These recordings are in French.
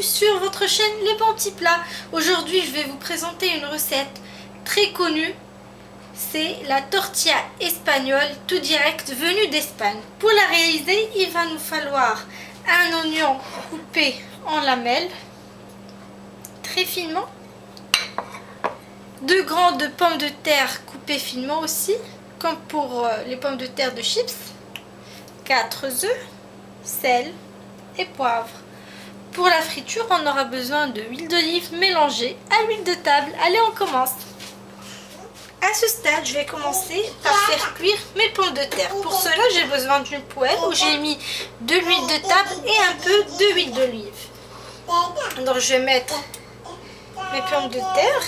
bienvenue sur votre chaîne Les Bons Petits Plats. Aujourd'hui je vais vous présenter une recette très connue. C'est la tortilla espagnole tout direct venue d'Espagne. Pour la réaliser, il va nous falloir un oignon coupé en lamelles très finement, 2 grandes pommes de terre coupées finement aussi, comme pour les pommes de terre de chips, 4 œufs, sel et poivre. Pour la friture, on aura besoin de l'huile d'olive mélangée à l'huile de table. Allez, on commence. À ce stade, je vais commencer par faire cuire mes pommes de terre. Pour cela, j'ai besoin d'une poêle où j'ai mis de l'huile de table et un peu de l'huile d'olive. Donc, je vais mettre mes pommes de terre.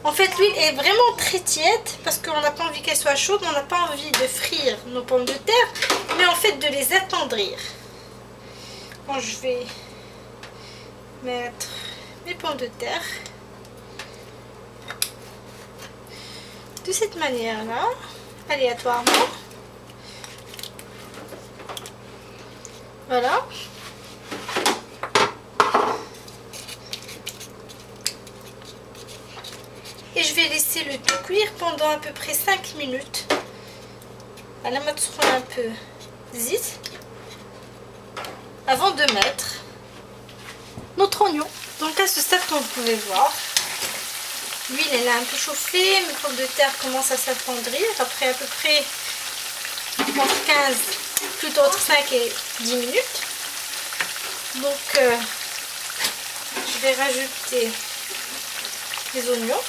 En fait, l'huile est vraiment très tiède parce qu'on n'a pas envie qu'elle soit chaude. On n'a pas envie de frire nos pommes de terre, mais en fait de les attendrir. Bon, je vais mettre mes pommes de terre de cette manière-là, aléatoirement. Voilà. Et je vais laisser le tout cuire pendant à peu près 5 minutes. À la mode sera un peu zis. Avant de mettre notre oignon. Donc à ce stade, comme vous pouvez voir, l'huile elle a un peu chauffé, mes pommes de terre commencent à s'attendrir après à peu près entre 15, plutôt entre 5 et 10 minutes. Donc je vais rajouter les oignons.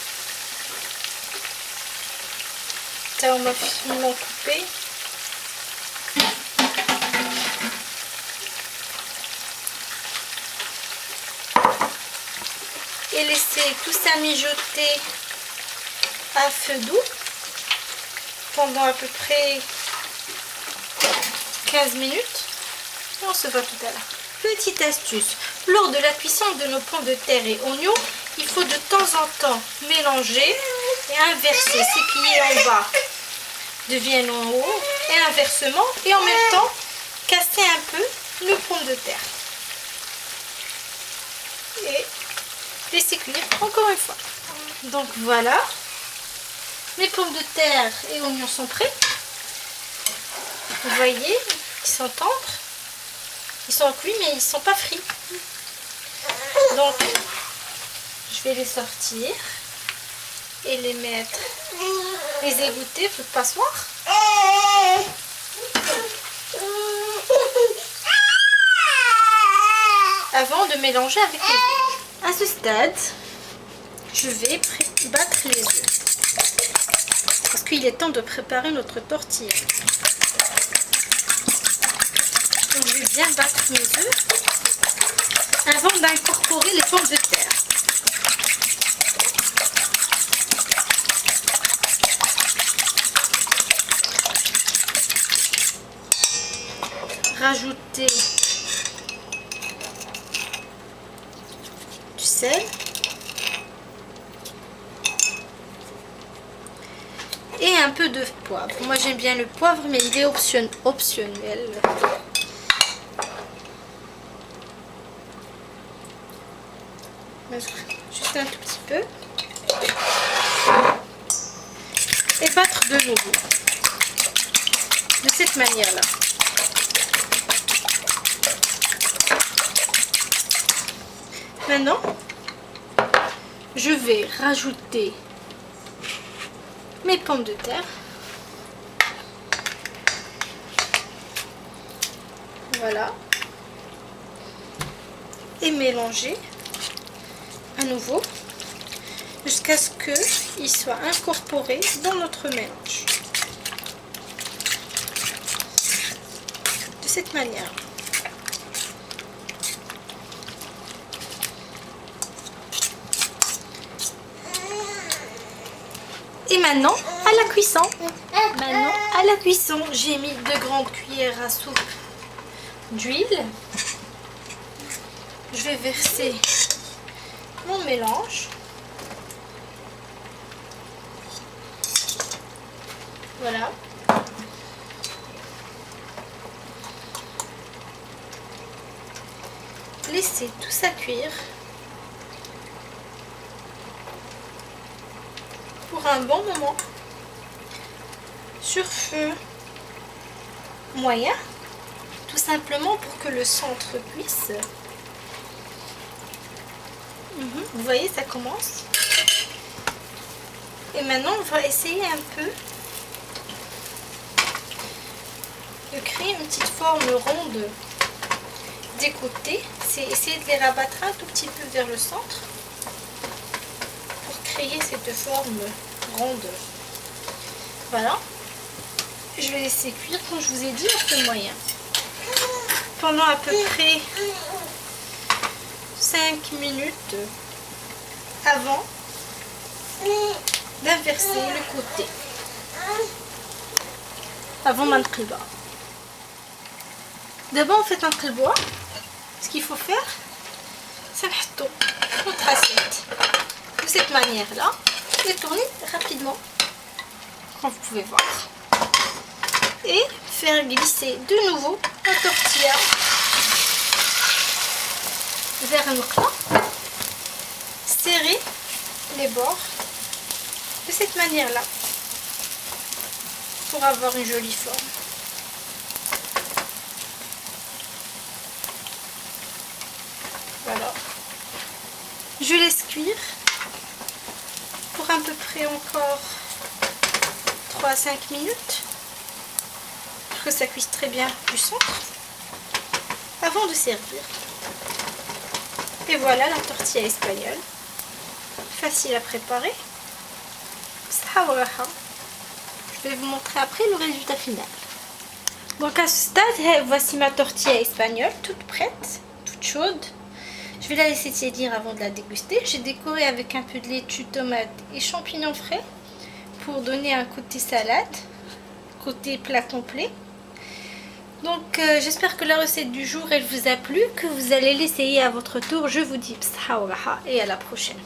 Ça on m'a finement coupé. Et laisser tout ça mijoter à feu doux pendant à peu près 15 minutes. Et on se voit tout à l'heure. Petite astuce, lors de la cuisson de nos pommes de terre et oignons, il faut de temps en temps mélanger et inverser. Ces qui est en bas deviennent en haut et inversement. Et en même temps, casser un peu nos pommes de terre. Et laisser cuire encore une fois. Donc voilà, mes pommes de terre et oignons sont prêts. Vous voyez, ils sont tendres, ils sont cuits mais ils ne sont pas frits. Donc je vais les sortir et les mettre, les égoutter pour passoire. Avant de mélanger avec les œufs. À ce stade, je vais battre les œufs parce qu'il est temps de préparer notre tortilla. Donc, je vais bien battre mes œufs avant d'incorporer les pommes de terre. Rajouter sel et un peu de poivre. Moi j'aime bien le poivre mais il est optionnel. Juste un tout petit peu et battre de nouveau de cette manière là. Maintenant, je vais rajouter mes pommes de terre. Voilà. Et mélanger à nouveau jusqu'à ce qu'ils soient incorporés dans notre mélange. De cette manière. Et maintenant, à la cuisson. J'ai mis 2 grandes cuillères à soupe d'huile. Je vais verser mon mélange. Voilà. laisser tout ça cuire pour un bon moment sur feu moyen, tout simplement pour que le centre cuisse. Vous voyez, ça commence. Et maintenant, on va essayer un peu de créer une petite forme ronde des côtés. C'est essayer de les rabattre un tout petit peu vers le centre pour créer cette forme ronde. Voilà. Je vais laisser cuire, comme je vous ai dit, à feu moyen. Pendant à peu près 5 minutes avant d'inverser le côté. Avant d'entrée-bas. D'abord, on fait l'entrée-bas. Ce qu'il faut faire, c'est mettre notre assiette de cette manière-là et tourner rapidement, comme vous pouvez voir. Et faire glisser de nouveau la tortilla vers un plat. Serrer les bords de cette manière-là pour avoir une jolie forme. Voilà. Je laisse cuire pour à peu près encore 3 à 5 minutes pour que ça cuise très bien du centre avant de servir. Et voilà la tortilla espagnole, facile à préparer. Je vais vous montrer après le résultat final. Donc à ce stade, voici ma tortilla espagnole toute prête, toute chaude. Je vais la laisser tiédir avant de la déguster. J'ai décoré avec un peu de laitue, tomate et champignons frais pour donner un côté salade, côté plat complet. Donc j'espère que la recette du jour elle vous a plu, que vous allez l'essayer à votre tour. Je vous dis psha et à la prochaine.